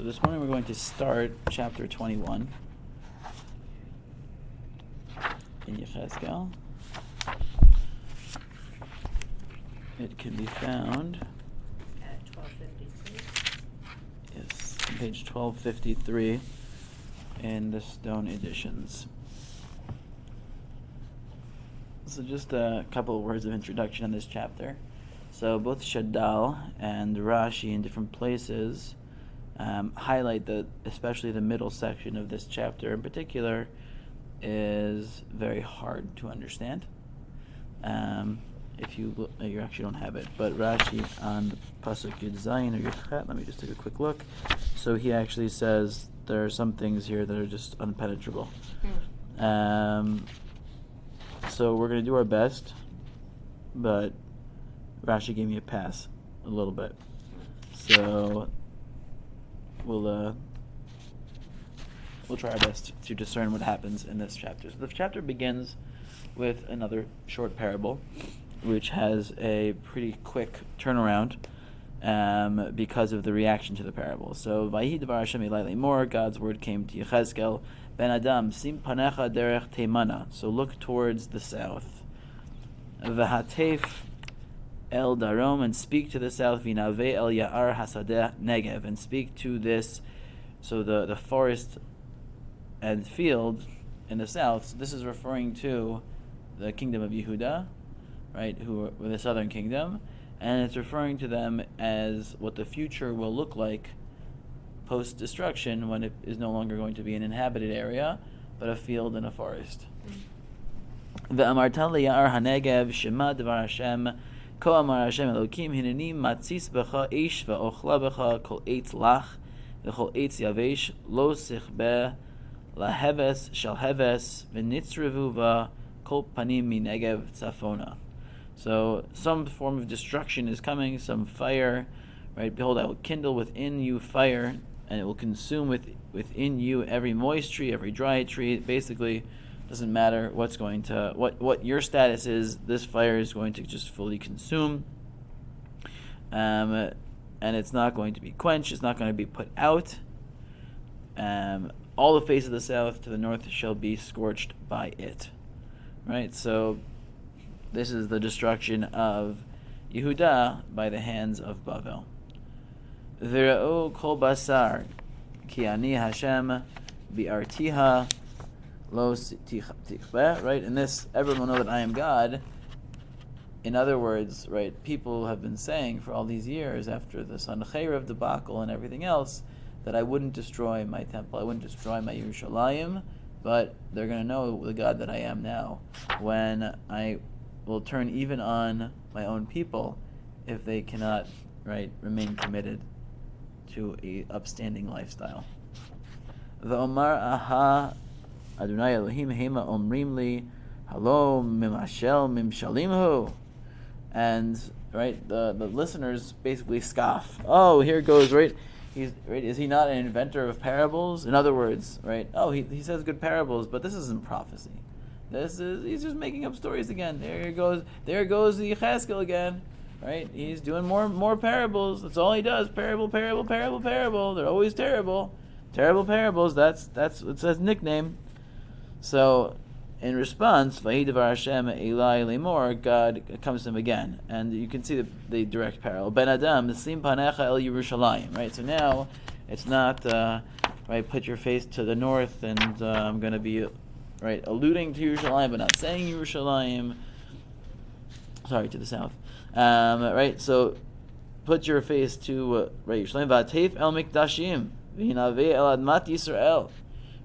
So this morning we're going to start chapter 21 in Yechezkel. It can be found At 1253. yes, on page 1253 in the Stone editions. So just a couple of words of introduction on this chapter. So both Shadal and Rashi in different places highlight that especially the middle section of this chapter in particular is very hard to understand. If you look, you actually don't have it, but Rashi on Pasuk Yud Zayin or Yud, let me just take a quick look. So he actually says there are some things here that are just unpenetrable. So we're going to do our best, but Rashi gave me a pass a little bit. So we'll try our best to discern what happens in this chapter. So the chapter begins with another short parable, which has a pretty quick turnaround because of the reaction to the parable. So Vayihi Devar Hashem Elai Lemor, God's word came to Yechezkel, Ben Adam, Sim Panecha Derech Teimana, so look towards the south. V'hatef El Darom, and speak to the south, Vinave El Ya'ar Hasadeh Negev, and speak to this, so the forest and field in the south. So this is referring to the kingdom of Yehuda, right, who are the southern kingdom, and it's referring to them as what the future will look like post-destruction, when it is no longer going to be an inhabited area, but a field and a forest. Ve'amarta liya'ar hanegev shema devar Hashem ko amar Hashem Elokim hineni matzis becha eish ve'ochla becha kol eitz lach v'chol eitz yavesh lo sichbeh laheves shal heves v'nitzrevu va kol panim minegev tzafona. So some form of destruction is coming, some fire, right? Behold, I will kindle within you fire, and it will consume within you every moist tree, every dry tree. Basically, doesn't matter what's going to what your status is. This fire is going to just fully consume, and it's not going to be quenched. It's not going to be put out. All the face of the south to the north shall be scorched by it. Right. So this is the destruction of Yehuda by the hands of Bavel. V'ra'u kol basar ki ani Hashem bi'artiha lo tichbeh, right? And this, everyone will know that I am God. In other words, right, people have been saying for all these years after the Sancheirav debacle and everything else that I wouldn't destroy my temple, I wouldn't destroy my Yerushalayim, but they're going to know the God that I am now when I will turn even on my own people if they cannot, right, remain committed to a upstanding lifestyle. V'omar aha Adonai Elohim hema omrim li halo mimashel mimshalimhu, and right, the listeners basically scoff. Oh, here goes, right? He's right. Is he not an inventor of parables? In other words, right? Oh, he says good parables, but this isn't prophecy. He's just making up stories again. There goes the Yechezkel again. Right? He's doing more parables. That's all he does. Parable. They're always terrible. Terrible parables. That's it's his nickname. So, in response, Vayi Devar Hashem Elai Lemor, God comes to him again, and you can see the direct parallel. Ben Adam Sim Panecha El Yerushalayim. Right. So now it's not right. Put your face to the north, and I'm going to be right alluding to Yerushalayim, but not saying Yerushalayim. Sorry, to the south. Right, so put your face to right Yerushalayim. V'atef el mikdashim v'hinaveh el admat Yisrael.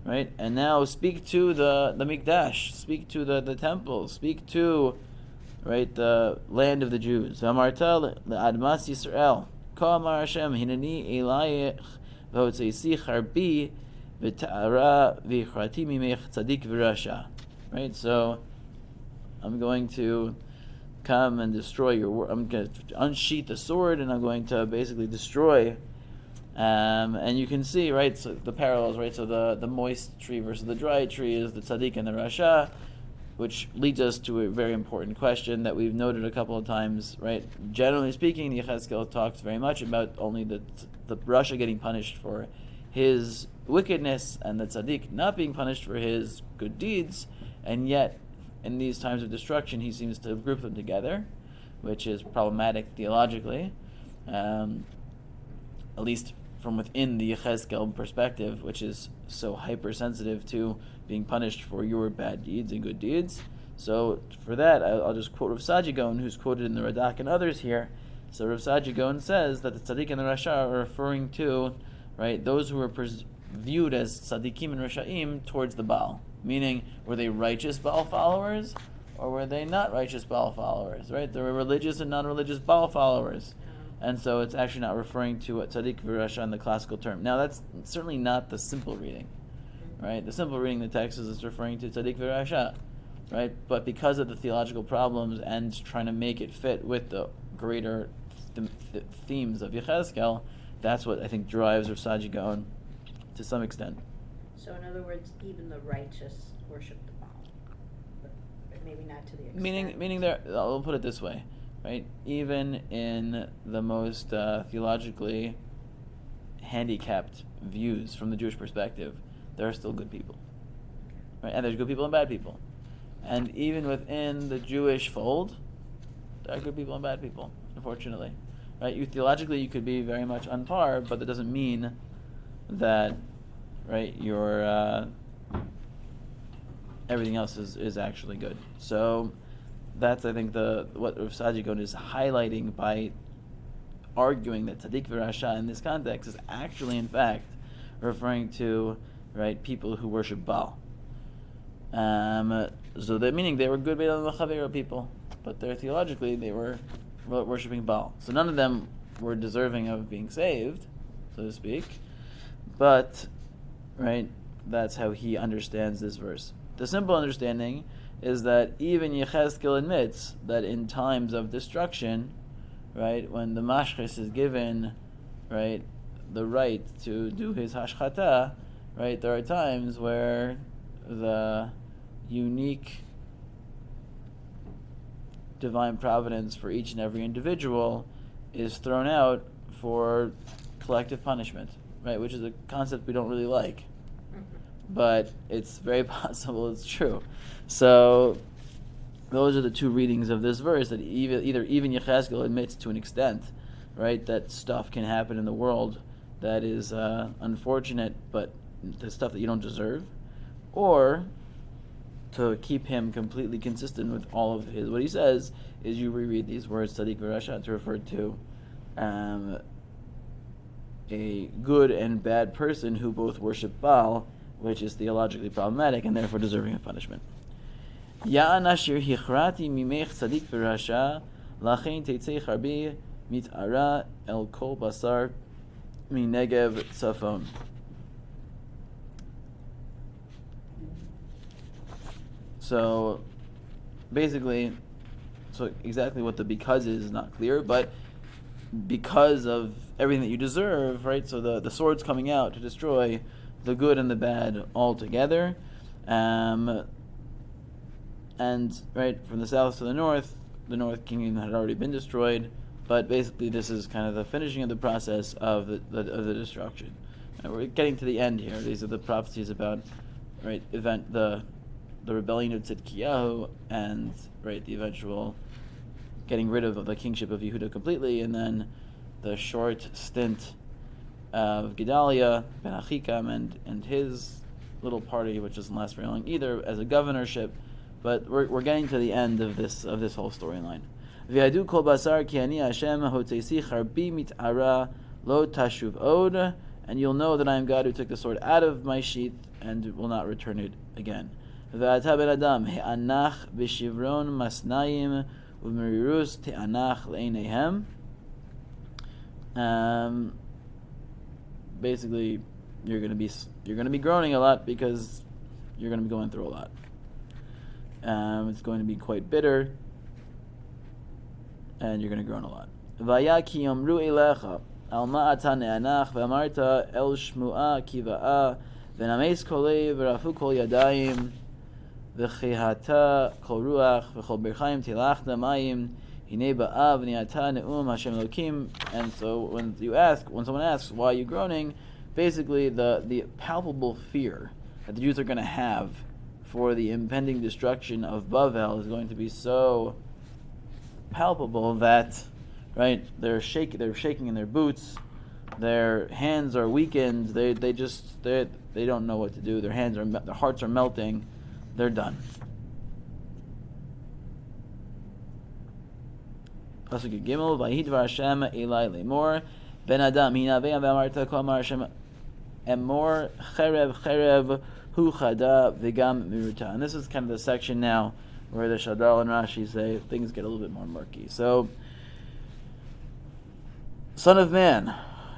Right, and now speak to the mikdash, speak to the temple, speak to right the land of the Jews. V'amarta le'admat Yisrael ko amar Hashem hineni elayich v'hotzeisi charbi v'ta'ara v'ichrati mimech tzadik v'rasha. Right, so I'm going to come and destroy I'm going to unsheath the sword, and I'm going to basically destroy. And you can see, right, so the parallels, right? So the moist tree versus the dry tree is the tzaddik and the rasha. which leads us to a very important question that we've noted a couple of times, right? Generally speaking, Yechezkel talks very much about only the Rasha getting punished for his wickedness and the tzaddik not being punished for his good deeds, and yet in these times of destruction he seems to group them together, which is problematic theologically, at least from within the Yechezkel perspective, which is so hypersensitive to being punished for your bad deeds and good deeds. So for that, I'll just quote Rav Saadia Gaon, who's quoted in the Radak and others here. So Rav Saadia Gaon says that the tzaddik and the rasha are referring to, right, those who were viewed as tzaddikim and rashaim towards the Baal. Meaning, were they righteous Baal followers, or were they not righteous Baal followers, right? There were religious and non-religious Baal followers. And so it's actually not referring to a tzaddik v'rasha in the classical term. Now that's certainly not the simple reading, right? The simple reading of the text is it's referring to tzaddik v'rasha, right? But because of the theological problems and trying to make it fit with the greater themes of Yechezkel, that's what I think drives Rav Saadia Gaon to some extent. So in other words, even the righteous worship the Baal, but maybe not to the extent. Meaning there, I'll put it this way, right? Even in the most theologically handicapped views from the Jewish perspective, there are still good people, right? And there's good people and bad people. And even within the Jewish fold, there are good people and bad people, unfortunately. Right? Theologically, you could be very much on par, but that doesn't mean that, right, your everything else is actually good. So that's, I think, what Rav Saadia Gaon is highlighting by arguing that tzaddik v'rasha in this context is actually, in fact, referring to, right, people who worship Baal. So that meaning they were good Beit HaChavera people, but theologically they were worshipping Baal. So none of them were deserving of being saved, so to speak. But, right, that's how he understands this verse. The simple understanding is that even Yechezkel admits that in times of destruction, right, when the mashchis is given, right, the right to do his hashchata, right, there are times where the unique divine providence for each and every individual is thrown out for collective punishment, right, which is a concept we don't really like, but it's very possible it's true. So those are the two readings of this verse, that even Yechezkel admits to an extent, right, that stuff can happen in the world that is unfortunate, but the stuff that you don't deserve, or to keep him completely consistent with all of his, what he says is you reread these words, tzaddik v'rasha, to refer to a good and bad person who both worship Baal, which is theologically problematic and therefore deserving of punishment. Ya'an asher hichrati mimech tzaddik v'rasha, lachein teitzei charbi mit'ara el kol basar minegev tzafon. So basically, so exactly what the because is not clear, but because of everything that you deserve, right? So the sword's coming out to destroy the good and the bad all together. And right, from the south to the North Kingdom had already been destroyed, but basically this is kind of the finishing of the process of the destruction. And we're getting to the end here. These are the prophecies about, right, the rebellion of Tzidkiyahu and, right, the eventual getting rid of the kingship of Yehuda completely, and then the short stint of Gedaliah ben Achikam and his little party, which doesn't last very long either, as a governorship. But we're getting to the end of this whole storyline. V'yadu kol basar ki ani Hashem hotesi charbi mit'ara lo tashuv od, and you'll know that I am God who took the sword out of my sheath and will not return it again. V'ata ben adam he'anach b'shivron masnayim u'merirus te'anach le'eineihem. Basically, you're going to be groaning a lot because you're going to be going through a lot. It's going to be quite bitter, and you're going to groan a lot. Vaya ki yomru elecha al ma'ata ne'anach v'amarta el shmu'a kiva'a v'nameis kolei v'rafu kol yadayim v'chehata kol ruach v'chol berchaim tilachna mayim hinei ba'av ni'ata ne'um Hashem Elokim. And so when someone asks, why are you groaning? Basically, the palpable fear that the Jews are going to have for the impending destruction of Bavel is going to be so palpable that, right, they're shaking in their boots, their hands are weakened, they don't know what to do. Their hearts are melting, they're done. Pasuk Gimel, Vayidvar Hashem Elai Lemor, Ben Adam Hinavei Amarta Kol Amar Hashem Emor Cherev Hu Chada V'Gam Miruta. And this is kind of the section now where the Shadal and Rashi say things get a little bit more murky. So, Son of man,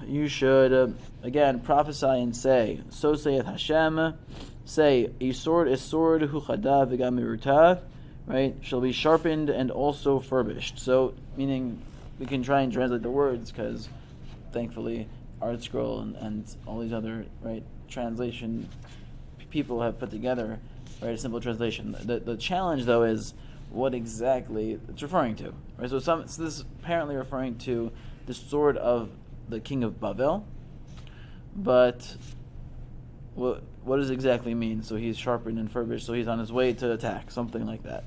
you should again prophesy and say, so saith Hashem, say, a sword hu chada v'gam miruta, right, shall be sharpened and also furbished. So, meaning, we can try and translate the words, because thankfully Art Scroll and all these other, right, translation people have put together, right, a simple translation. The challenge, though, is what exactly it's referring to, right? So this is apparently referring to the sword of the king of Bavel, but what does it exactly mean? So he's sharpened and furbished, so he's on his way to attack, something like that.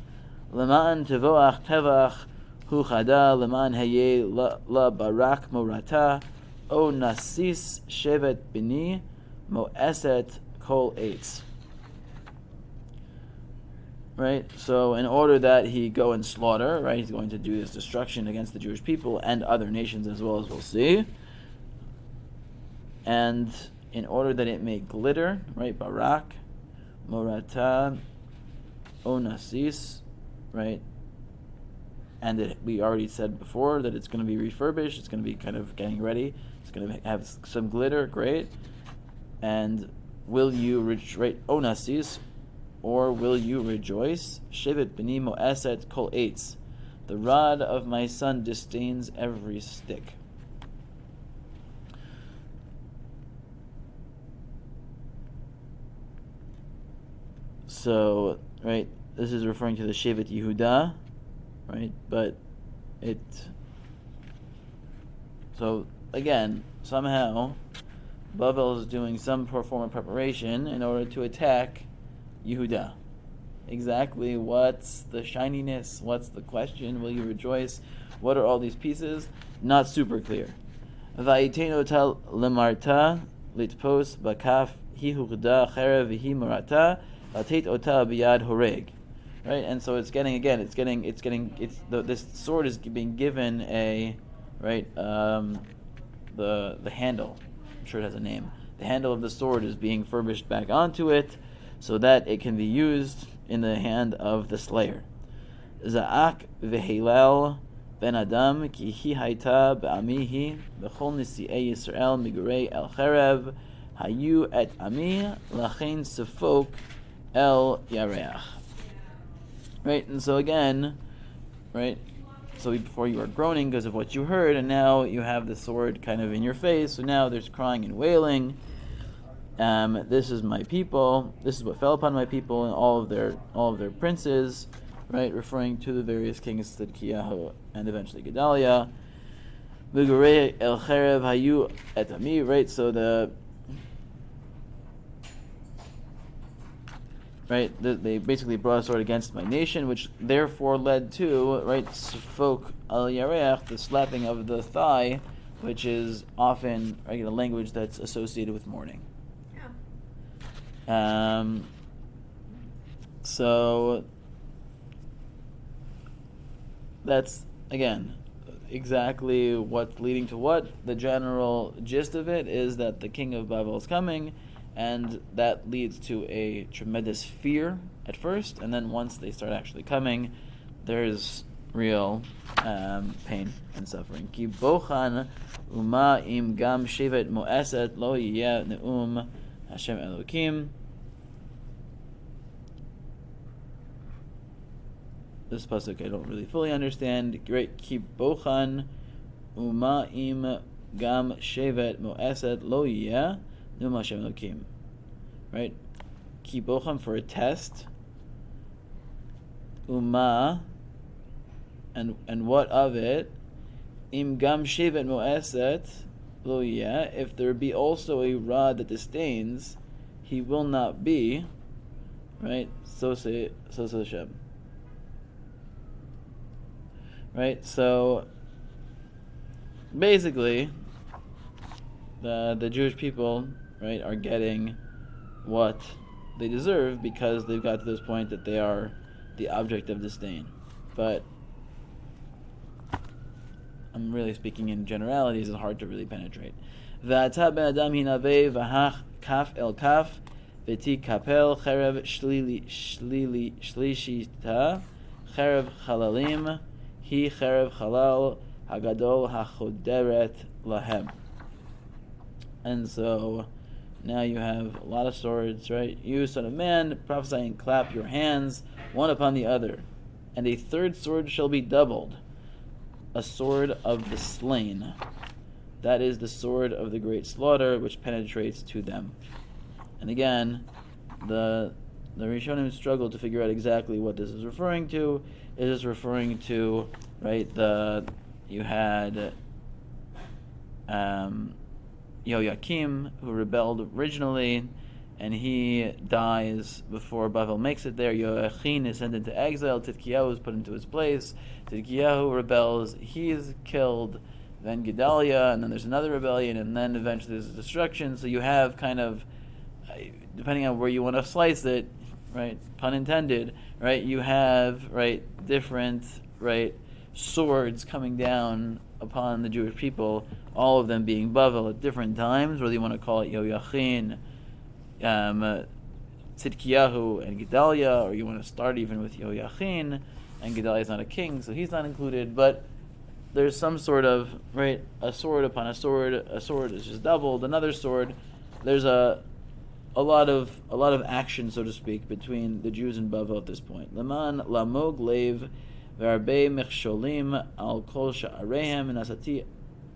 Leman tevoach tevach hu chada leman hayeh la barak morata o nasis shevet bini moeset kol eitz. Right, so in order that he go and slaughter, right, he's going to do this destruction against the Jewish people and other nations as well, as we'll see. And in order that it may glitter, right, barak, morata, onasis, right, and we already said before that it's going to be refurbished, it's going to be kind of getting ready, it's going to have some glitter, great. And will you, right, onasis, or will you rejoice? Shevet b'ni mo'eset kol eitz. The rod of my son disdains every stick. So, right, this is referring to the Shevet Yehuda, right? But so again, somehow, Bavel is doing some form of preparation in order to attack Yehuda. Exactly what's the shininess? What's the question? Will you rejoice? What are all these pieces? Not super clear. Vayiteno tal lemarta litpos bakaf hi huchda cherev v'hi marata latet ota biyad horeg. Right, and so this sword is being given a the handle. I'm sure it has a name. The handle of the sword is being furbished back onto it, so that it can be used in the hand of the slayer. Za'ak v'heilel ben adam ki hi hayta ba'amihi v'chol nisi'ei Yisrael migurei el cherev hayu et ami lachein sefok el yareach. Right, and so again, right, so before you are groaning because of what you heard, and now you have the sword kind of in your face, so now there's crying and wailing. This is my people. This is what fell upon my people and all of their princes, right? Referring to the various kings, Tzidkiyahu and eventually Gedaliah. V'gurei el cherev hayu et ami, right? So they basically brought a sword against my nation, which therefore led to, right, sfok al yareach, the slapping of the thigh, which is often the language that's associated with mourning. So that's again exactly what's leading to what. The general gist of it is that the king of Babel is coming, and that leads to a tremendous fear at first, and then once they start actually coming, there's real pain and suffering. Ki bochan uma im gam shevet moeset lo yeh neum Hashem Elokim. This pasuk I don't really fully understand. Great, ki bochan uma im gam shevet moeset lo yeh neum Hashem Elokim. Right, ki bochan for a test, Uma, and what of it? Im gam shevet moeset lo yeh. If there be also a rod that disdains, he will not be. Right? So Hashem. Right? So basically, the Jewish people, right, are getting what they deserve because they've got to this point that they are the object of disdain. But I'm really speaking in generalities, it's hard to really penetrate. V'ata ben adam hinaveh v'hach kaf el kaf v'ti kapel cherev shlishita cherev chalalim hi cherev chalal hagadol hachoderet lahem. And so now you have a lot of swords, right? You, son of man, prophesy and clap your hands one upon the other, and a third sword shall be doubled, a sword of the slain. That is the sword of the great slaughter, which penetrates to them. And again, the Rishonim struggle to figure out exactly what this is referring to. Is this referring to, right, you had Yoakim, who rebelled originally, and he dies before Bavel makes it there. Yoachin is sent into exile. Tzidkiyahu is put into his place. Tzidkiyahu rebels. He is killed. Then Gedaliah, and then there's another rebellion, and then eventually there's destruction. So you have kind of, depending on where you want to slice it, right, pun intended, right, you have, right, different, right, swords coming down upon the Jewish people, all of them being Bavel at different times, whether you want to call it Yoachin, Tzidkiyahu, and Gedaliah, or you want to start even with Yoachin, and Gedaliah is not a king, so he's not included, but there's some sort of, right, a sword upon a sword is just doubled, another sword, there's a lot of action, so to speak, between the Jews and Bavel at this point. Leman lamog lev v'arbei mechsholim al kol sha'arehem nasati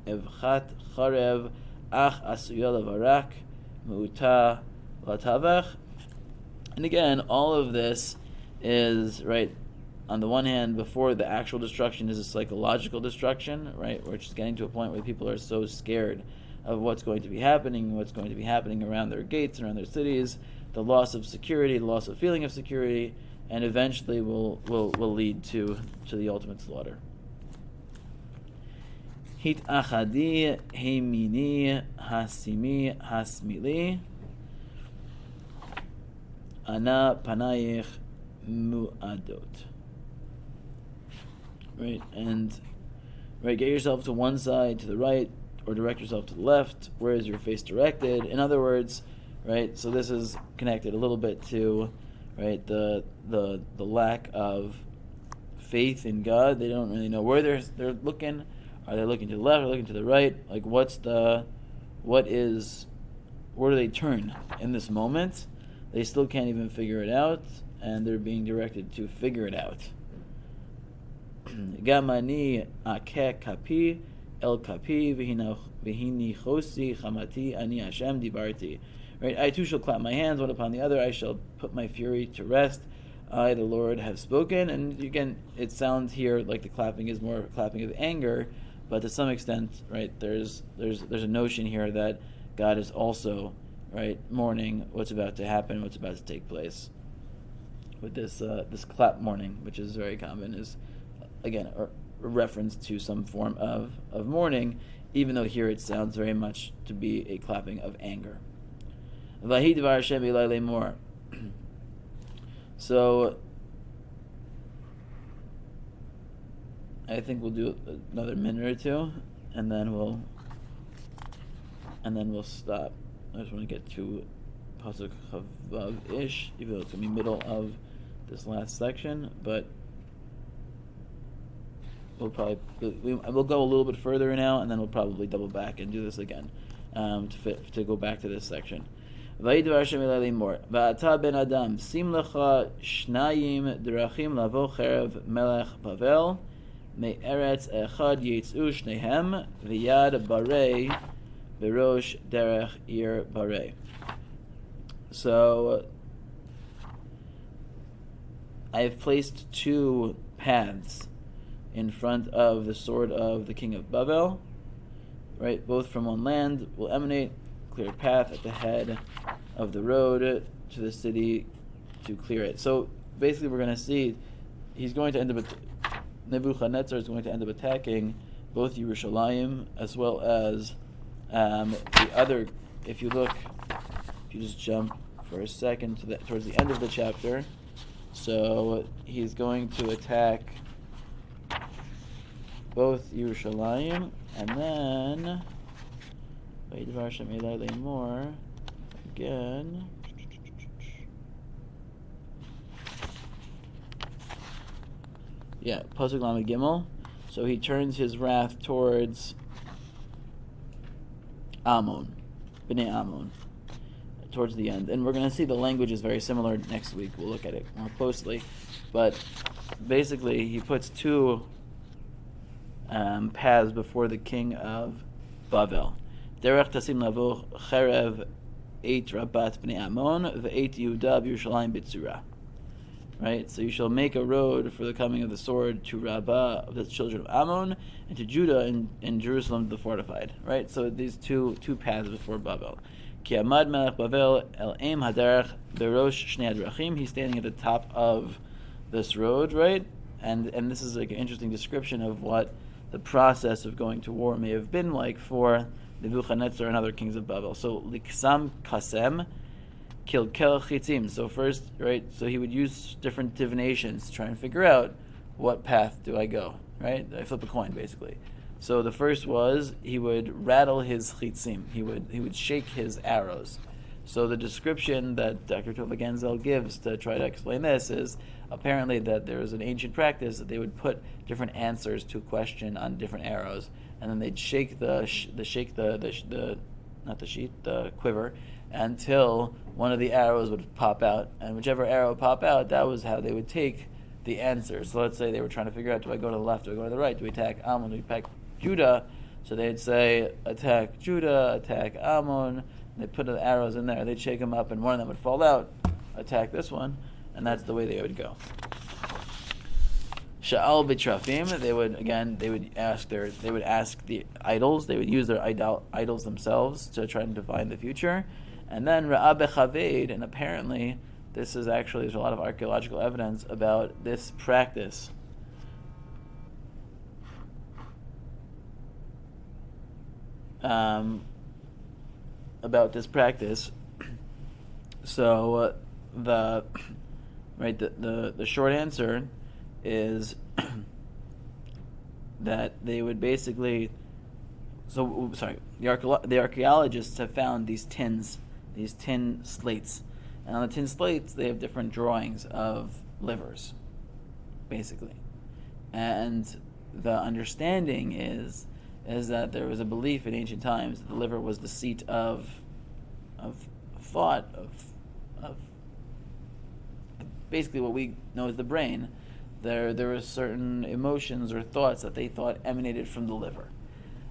evchat charev ach asuya levarak mu'uta latavach. And again, all of this is, right, on the one hand, before the actual destruction is a psychological destruction, right, where it's getting to a point where people are so scared of what's going to be happening around their gates, around their cities, the loss of security, the loss of feeling of security, and eventually will lead to the ultimate slaughter. Hit achadi heimini hasimi hasmili ana panayich mu'adot. Right, and right, get yourself to one side, to the right, or direct yourself to the left. Where is your face directed? In other words, right, so this is connected a little bit to, right, the lack of faith in God. They don't really know where they're looking. Are they looking to the left or looking to the right? Like, where do they turn in this moment? They still can't even figure it out, and they're being directed to figure it out. Gamani akeh kapi el kapi v'hini chosi chamati ani Hashem dibarti. Right, I too shall clap my hands one upon the other. I shall put my fury to rest. I, the Lord, have spoken. And again, it sounds here like the clapping is more clapping of anger, but to some extent, right, there's a notion here that God is also, right, mourning what's about to happen, what's about to take place. With this clap mourning, which is very common, is again a reference to some form of mourning, even though here it sounds very much to be a clapping of anger. So I think we'll do another minute or two, and then we'll stop. I just want to get to pasuk chavav-ish, even though it's going to be middle of this last section, but we'll go a little bit further now, and then we'll probably double back and do this again to go back to this section. Vayidvar Hashem elai limor va'ata ben adam sim lecha shnayim derachim lavo cherev melech Bavel me'eretz echad yitz'u shnehem v'yad barei berosh derech ir barei. So I have placed two paths in front of the sword of the king of Bavel, right? Both from one land will emanate, clear a path at the head of the road to the city to clear it. So basically, we're going to see he's going to end up. Nebuchadnezzar is going to end up attacking both Yerushalayim as well as the other. If you just jump for a second towards the end of the chapter, so he's going to attack both Yerushalayim and then more again. Yeah, Pasuk Lamed Gimel. So he turns his wrath towards Ammon, Bnei Ammon, towards the end. And we're going to see the language is very similar next week. We'll look at it more closely. But basically, he puts two paths before the king of Bavel. Derech tasim lavo cherev eit rabat bnei Ammon ve'eit Yehuda b'Yerushalayim b'tzura. Right, so you shall make a road for the coming of the sword to Rabbah of the children of Ammon, and to Judah and Jerusalem the fortified. Right, so these two paths before Babel. Ki amad melech Bavel el em haderech berosh shnei hadrachim. He's standing at the top of this road, right? And this is like an interesting description of what the process of going to war may have been like for Nebuchadnezzar and other kings of Babel. So liksam kasem. Kilkel chitzim. So first, right, so he would use different divinations to try and figure out what path do I go, right? I flip a coin, basically. So the first was he would rattle his chitzim. He would shake his arrows. So the description that Dr. Tova Genzel gives to try to explain this is apparently that there was an ancient practice that they would put different answers to a question on different arrows, and then they'd shake the quiver until one of the arrows would pop out, and whichever arrow would pop out, that was how they would take the answer. So let's say they were trying to figure out, do I go to the left, do I go to the right, do we attack Ammon, do we attack Judah? So they'd say, attack Judah, attack Ammon, and they'd put the arrows in there, they'd shake them up, and one of them would fall out, attack this one, and that's the way they would go. Sha'al b'trafim, they would ask the idols, they would use their idols themselves to try and divine the future. And then Ra'ah bechaved, and apparently there's a lot of archaeological evidence about this practice. So the short answer is that they would basically. The archaeologists have found these tin slates, and on the tin slates they have different drawings of livers, basically, and the understanding is that there was a belief in ancient times that the liver was the seat of thought, of basically what we know as the brain. There were certain emotions or thoughts that they thought emanated from the liver,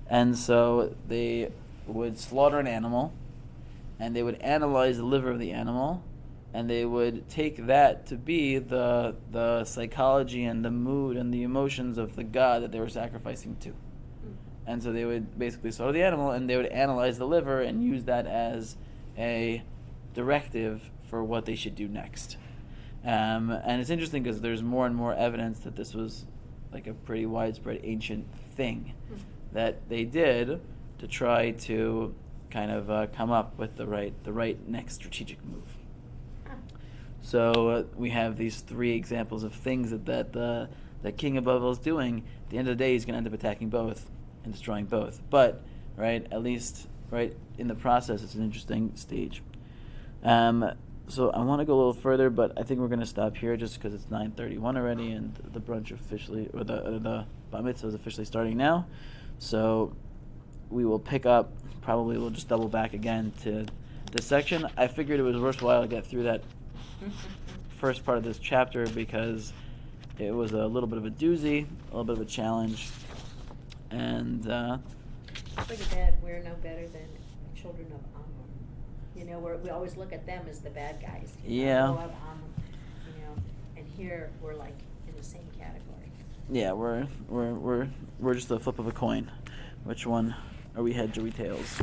and so they would slaughter an animal, and they would analyze the liver of the animal, and they would take that to be the psychology and the mood and the emotions of the god that they were sacrificing to. And so they would basically slaughter the animal, and they would analyze the liver and use that as a directive for what they should do next. And it's interesting because there's more and more evidence that this was like a pretty widespread ancient thing that they did to try to kind of come up with the right next strategic move. So we have these three examples of things that the king of Babel is doing. At the end of the day, he's going to end up attacking both and destroying both. But at least in the process, it's an interesting stage. So I want to go a little further, but I think we're going to stop here just because it's 9:31 already, and the brunch officially, or the bar mitzvah is officially starting now. So we will pick up. Probably we'll just double back again to this section. I figured it was worthwhile to get through that first part of this chapter because it was a little bit of a doozy, a little bit of a challenge, and look at that. We're no better than children of Ammon. We always look at them as the bad guys. Yeah. Of Ammon, and here, we're like in the same category. Yeah, we're just a flip of a coin. Which one are we heads or we tails?